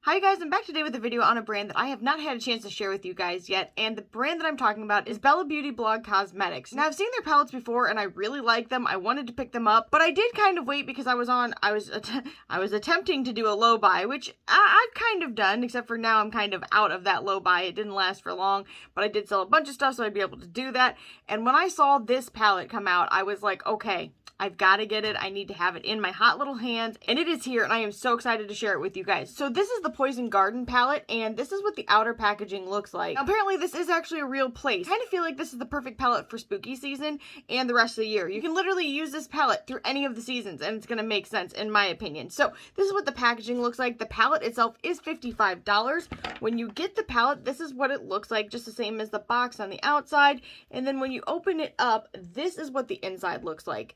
Hi guys, I'm back today with a video on a brand that I have not had a chance to share with you guys yet, and the brand that I'm talking about is Bella Beauty Blog Cosmetics. Now I've seen their palettes before and I really like them. I wanted to pick them up, but I did kind of wait because I was attempting to do a low buy, which I've kind of done, except for now I'm kind of out of that low buy. It didn't last for long, but I did sell a bunch of stuff so I'd be able to do that. And when I saw this palette come out, I was like, okay, I've got to get it. I need to have it in my hot little hands, and it is here, and I am so excited to share it with you guys. So this is the Poison Garden palette, and this is what the outer packaging looks like. Now, apparently this is actually a real place. I kind of feel like this is the perfect palette for spooky season and the rest of the year. You can literally use this palette through any of the seasons, and it's going to make sense in my opinion. So this is what the packaging looks like. The palette itself is $55. When you get the palette, this is what it looks like, just the same as the box on the outside. And then when you open it up, this is what the inside looks like.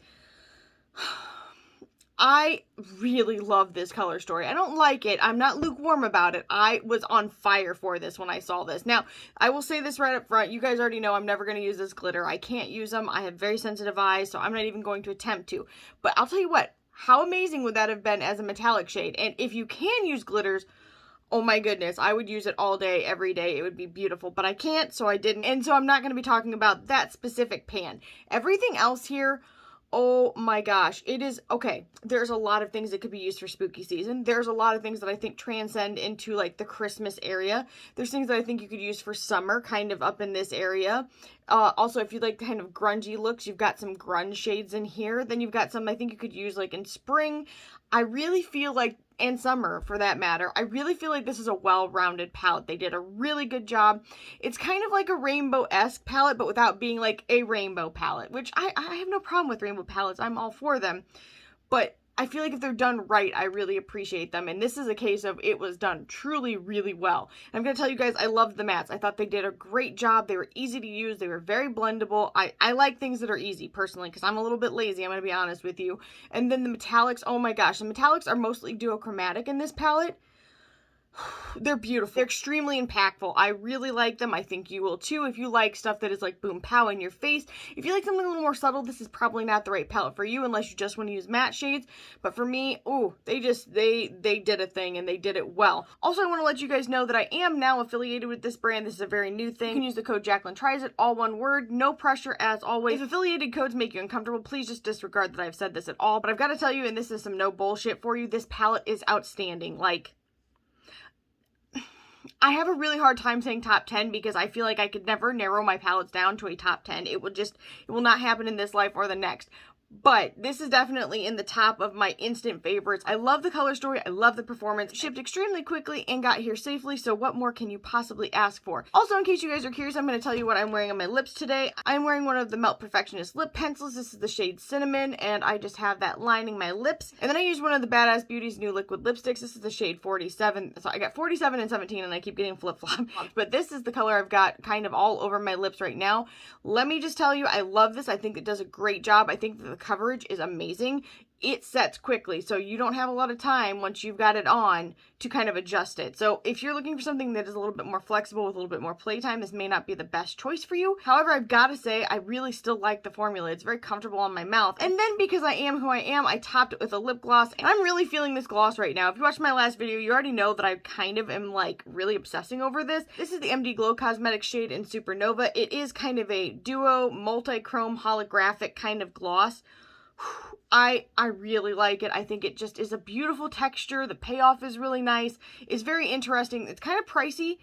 I really love this color story. I don't like it. I'm not lukewarm about it. I was on fire for this when I saw this. Now, I will say this right up front. You guys already know I'm never going to use this glitter. I can't use them. I have very sensitive eyes, so I'm not even going to attempt to. But I'll tell you what, how amazing would that have been as a metallic shade? And if you can use glitters, oh my goodness, I would use it all day, every day. It would be beautiful, but I can't, so I didn't. And so I'm not going to be talking about that specific pan. Everything else here, oh my gosh, it is, okay, there's a lot of things that could be used for spooky season. There's a lot of things that I think transcend into like the Christmas area. There's things that I think you could use for summer, kind of up in this area. Also, if you like kind of grungy looks, you've got some grunge shades in here. Then you've got some I think you could use like in spring. I really feel like, and summer for that matter, I really feel like this is a well-rounded palette. They did a really good job. It's kind of like a rainbow-esque palette, but without being like a rainbow palette, which I have no problem with rainbow palettes. I'm all for them. But I feel like if they're done right, I really appreciate them. And this is a case of it was done truly, really well. And I'm going to tell you guys, I loved the mattes. I thought they did a great job. They were easy to use. They were very blendable. I like things that are easy, personally, because I'm a little bit lazy. I'm going to be honest with you. And then the metallics, oh my gosh. The metallics are mostly duochromatic in this palette. They're beautiful. They're extremely impactful. I really like them. I think you will too if you like stuff that is like boom pow in your face. If you like something a little more subtle, this is probably not the right palette for you unless you just want to use matte shades. But for me, ooh, they did a thing and they did it well. Also, I want to let you guys know that I am now affiliated with this brand. This is a very new thing. You can use the code Jaclyntriesit, all one word, no pressure as always. If affiliated codes make you uncomfortable, please just disregard that I've said this at all. But I've got to tell you, and this is some no bullshit for you, this palette is outstanding. Like, I have a really hard time saying top 10 because I feel like I could never narrow my palettes down to a top 10. It will not happen in this life or the next. But this is definitely in the top of my instant favorites. I love the color story. I love the performance. It shipped extremely quickly and got here safely, so what more can you possibly ask for? Also, in case you guys are curious, I'm going to tell you what I'm wearing on my lips today. I'm wearing one of the Melt Perfectionist lip pencils. This is the shade Cinnamon, and I just have that lining my lips. And then I used one of the Badass Beauties new liquid lipsticks. This is the shade 47. So I got 47 and 17, and I keep getting flip-flop. But this is the color I've got kind of all over my lips right now. Let me just tell you, I love this. I think it does a great job. I think that the coverage is amazing. It sets quickly, so you don't have a lot of time once you've got it on to kind of adjust it. So if you're looking for something that is a little bit more flexible with a little bit more playtime, this may not be the best choice for you. However, I've got to say, I really still like the formula. It's very comfortable on my mouth. And then because I am who I am, I topped it with a lip gloss, and I'm really feeling this gloss right now. If you watched my last video, you already know that I kind of am like really obsessing over this. This is the MD Glow Cosmetics shade in Supernova. It is kind of a duo multi-chrome holographic kind of gloss. I really like it. I think it just is a beautiful texture. The payoff is really nice. It's very interesting. It's kind of pricey,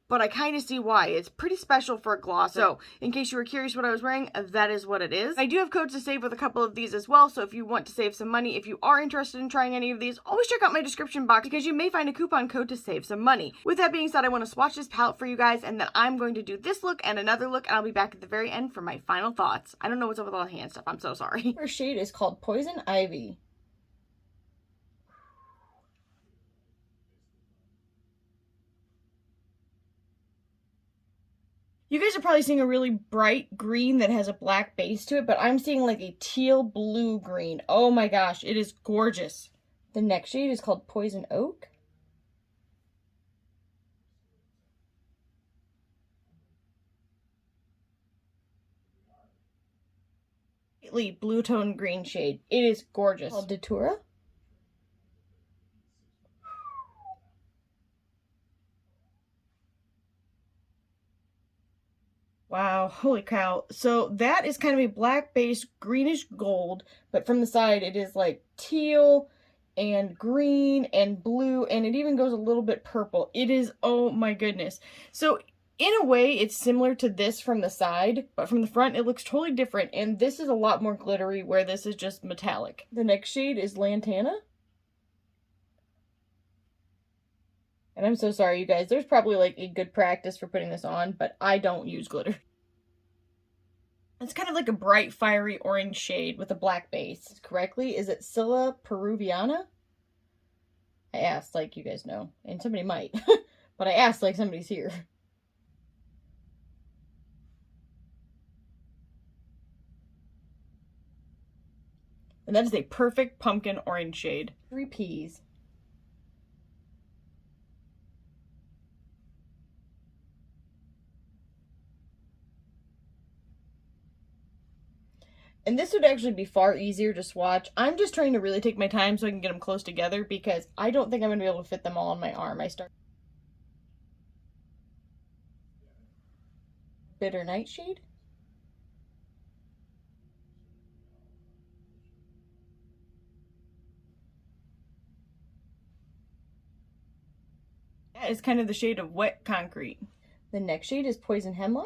but I kind of see why. It's pretty special for a gloss. So in case you were curious what I was wearing, that is what it is. I do have codes to save with a couple of these as well. So if you want to save some money, if you are interested in trying any of these, always check out my description box because you may find a coupon code to save some money. With that being said, I want to swatch this palette for you guys, and then I'm going to do this look and another look, and I'll be back at the very end for my final thoughts. I don't know what's up with all the hand stuff. I'm so sorry. Her shade is called Poison Ivy. You guys are probably seeing a really bright green that has a black base to it, but I'm seeing like a teal blue green. Oh my gosh, it is gorgeous. The next shade is called Poison Oak. Blue tone green shade. It is gorgeous. Called Datura. Wow, holy cow. So that is kind of a black base greenish gold, but from the side it is like teal and green and blue, and it even goes a little bit purple. It is, oh my goodness. So in a way it's similar to this from the side, but from the front it looks totally different, and this is a lot more glittery where this is just metallic. The next shade is Lantana. And I'm so sorry, you guys. There's probably like a good practice for putting this on, but I don't use glitter. It's kind of like a bright, fiery orange shade with a black base. Correctly, is it Scylla Peruviana? I asked like you guys know, and somebody might, but I asked like somebody's here. And that is a perfect pumpkin orange shade. 3 Ps. And this would actually be far easier to swatch. I'm just trying to really take my time so I can get them close together because I don't think I'm going to be able to fit them all on my arm. Bitter Nightshade. That is kind of the shade of Wet Concrete. The next shade is Poison Hemlock.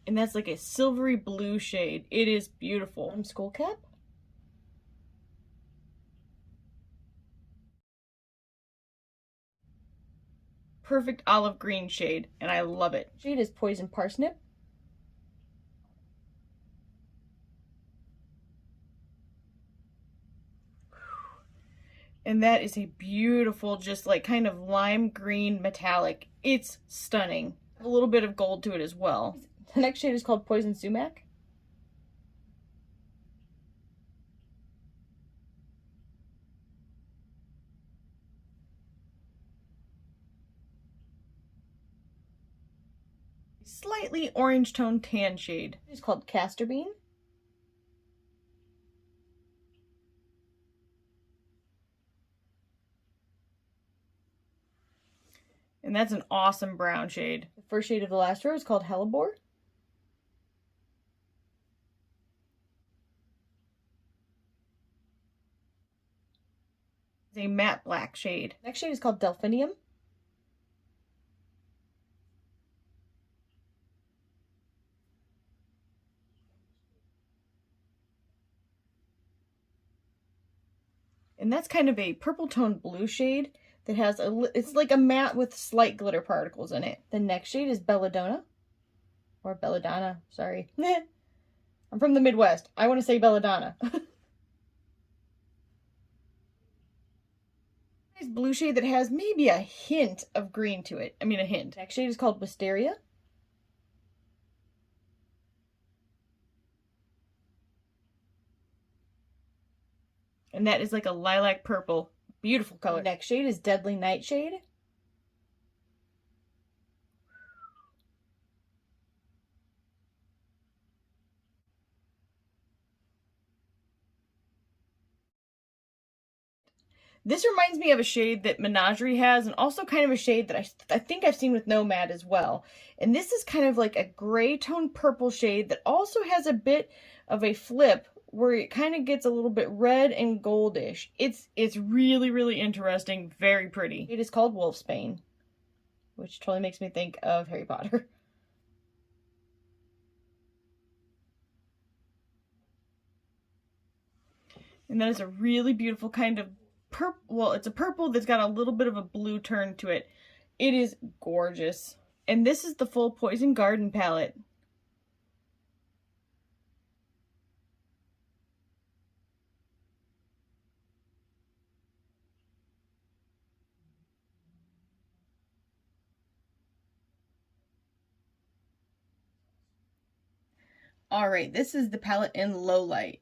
And that's like a silvery blue shade. It is beautiful. Skullcap. Perfect olive green shade, and I love it. Shade is Poison Parsnip. And that is a beautiful, just like kind of lime green metallic. It's stunning. A little bit of gold to it as well. The next shade is called Poison Sumac. Slightly orange tone tan shade. It's called Castor Bean. And that's an awesome brown shade. The first shade of the last row is called Hellebore. It's a matte black shade. Next shade is called Delphinium. And that's kind of a purple tone blue shade that has it's like a matte with slight glitter particles in it. The next shade is Belladonna. Or Belladonna, sorry. I'm from the Midwest. I want to say Belladonna. Nice blue shade that has maybe a hint of green to it. I mean, a hint. Next shade is called Wisteria. And that is like a lilac purple. Beautiful color. The next shade is Deadly Nightshade. This reminds me of a shade that Menagerie has, and also kind of a shade that I think I've seen with Nomad as well. And this is kind of like a gray tone purple shade that also has a bit of a flip where it kind of gets a little bit red and goldish. It's really, really interesting. Very pretty. It is called Wolfsbane, which totally makes me think of Harry Potter. And that is a really beautiful kind of purple. Well, it's a purple that's got a little bit of a blue turn to it. It is gorgeous. And this is the full Poison Garden palette. Alright, this is the palette in low light.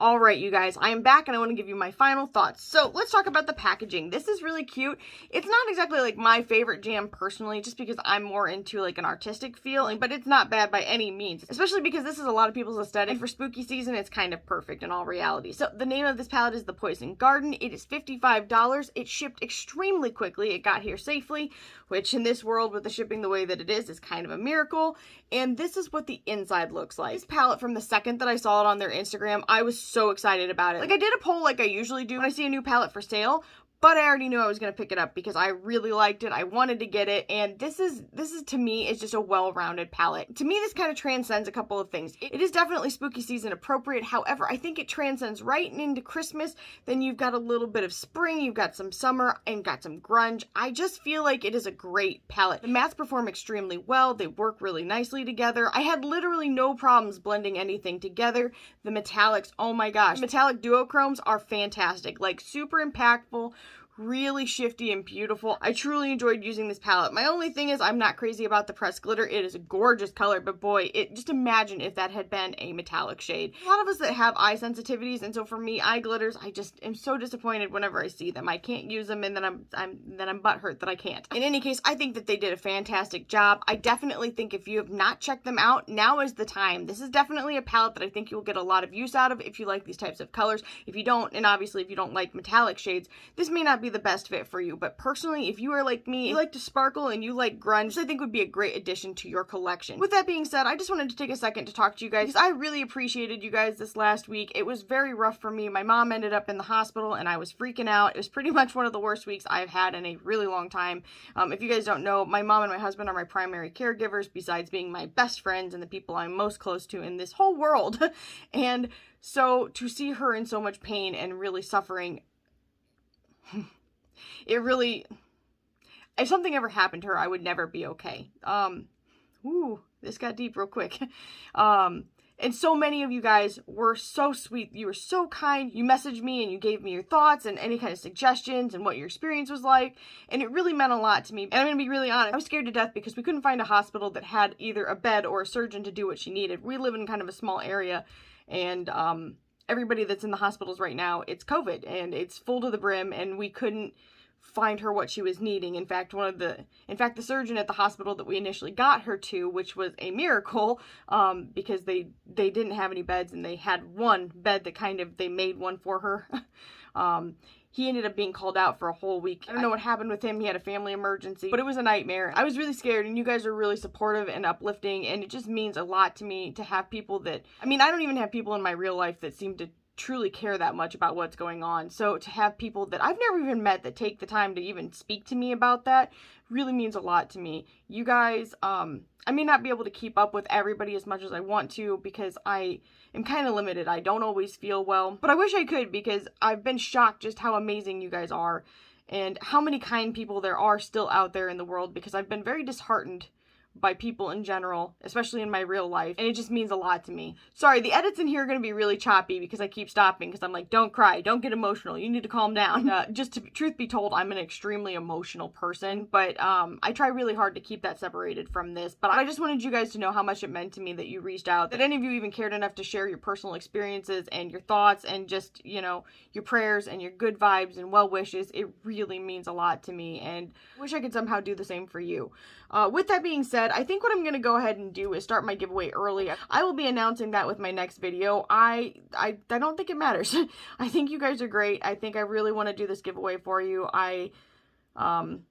All right, you guys, I am back and I want to give you my final thoughts. So let's talk about the packaging. This is really cute. It's not exactly like my favorite jam personally, just because I'm more into like an artistic feel, but it's not bad by any means, especially because this is a lot of people's aesthetic. And for spooky season, it's kind of perfect in all reality. So the name of this palette is The Poison Garden. It is $55. It shipped extremely quickly. It got here safely, which in this world with the shipping the way that it is kind of a miracle. And this is what the inside looks like. This palette, from the second that I saw it on their Instagram, I was so excited about it. Like, I did a poll like I usually do when I see a new palette for sale, but I already knew I was going to pick it up because I really liked it. I wanted to get it, and this is to me is just a well-rounded palette. To me, this kind of transcends a couple of things. It is definitely spooky season appropriate. However, I think it transcends right into Christmas. Then you've got a little bit of spring, you've got some summer, and got some grunge. I just feel like it is a great palette. The mattes perform extremely well. They work really nicely together. I had literally no problems blending anything together. The metallics, oh my gosh. The metallic duochromes are fantastic. Like, super impactful, really shifty and beautiful. I truly enjoyed using this palette. My only thing is I'm not crazy about the pressed glitter. It is a gorgeous color, but boy, just imagine if that had been a metallic shade. A lot of us that have eye sensitivities, and so for me, eye glitters, I just am so disappointed whenever I see them. I can't use them, and then I'm butthurt that I can't. In any case, I think that they did a fantastic job. I definitely think if you have not checked them out, now is the time. This is definitely a palette that I think you'll get a lot of use out of if you like these types of colors. If you don't, and obviously if you don't like metallic shades, this may not be the best fit for you, but personally, if you are like me, you like to sparkle and you like grunge, this I think would be a great addition to your collection. With that being said, I just wanted to take a second to talk to you guys because I really appreciated you guys this last week. It was very rough for me. My mom ended up in the hospital and I was freaking out. It was pretty much one of the worst weeks I've had in a really long time. If you guys don't know, my mom and my husband are my primary caregivers, besides being my best friends and the people I'm most close to in this whole world. And so to see her in so much pain and really suffering, it really, if something ever happened to her, I would never be okay. Ooh, this got deep real quick. And so many of you guys were so sweet. You were so kind. You messaged me and you gave me your thoughts and any kind of suggestions and what your experience was like. And it really meant a lot to me. And I'm going to be really honest. I was scared to death because we couldn't find a hospital that had either a bed or a surgeon to do what she needed. We live in kind of a small area, and everybody that's in the hospitals right now, it's COVID and it's full to the brim, and we couldn't find her what she was needing. In fact, the surgeon at the hospital that we initially got her to, which was a miracle, because they didn't have any beds, and they had one bed that they made one for her. He ended up being called out for a whole week. I don't know what happened with him. He had a family emergency, but it was a nightmare. I was really scared, and you guys are really supportive and uplifting, and it just means a lot to me to have people that, I mean, I don't even have people in my real life that seem to truly care that much about what's going on. So to have people that I've never even met that take the time to even speak to me about that really means a lot to me. You guys, I may not be able to keep up with everybody as much as I want to because I am kind of limited. I don't always feel well, but I wish I could, because I've been shocked just how amazing you guys are and how many kind people there are still out there in the world, because I've been very disheartened by people in general, especially in my real life, and it just means a lot to me. Sorry, the edits in here are going to be really choppy because I keep stopping because I'm like, don't cry, don't get emotional, you need to calm down. Truth be told, I'm an extremely emotional person, but I try really hard to keep that separated from this. But I just wanted you guys to know how much it meant to me that you reached out, that any of you even cared enough to share your personal experiences and your thoughts and just, you know, your prayers and your good vibes and well wishes. It really means a lot to me, and I wish I could somehow do the same for you. With that being said, I think what I'm going to go ahead and do is start my giveaway early. I will be announcing that with my next video. I don't think it matters. I think you guys are great. I think I really want to do this giveaway for you. I'm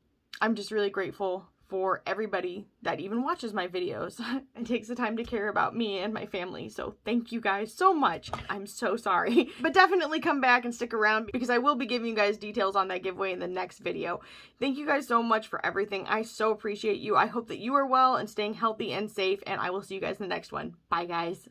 just really grateful for everybody that even watches my videos and takes the time to care about me and my family. So thank you guys so much. I'm so sorry. But definitely come back and stick around, because I will be giving you guys details on that giveaway in the next video. Thank you guys so much for everything. I so appreciate you. I hope that you are well and staying healthy and safe, and I will see you guys in the next one. Bye, guys.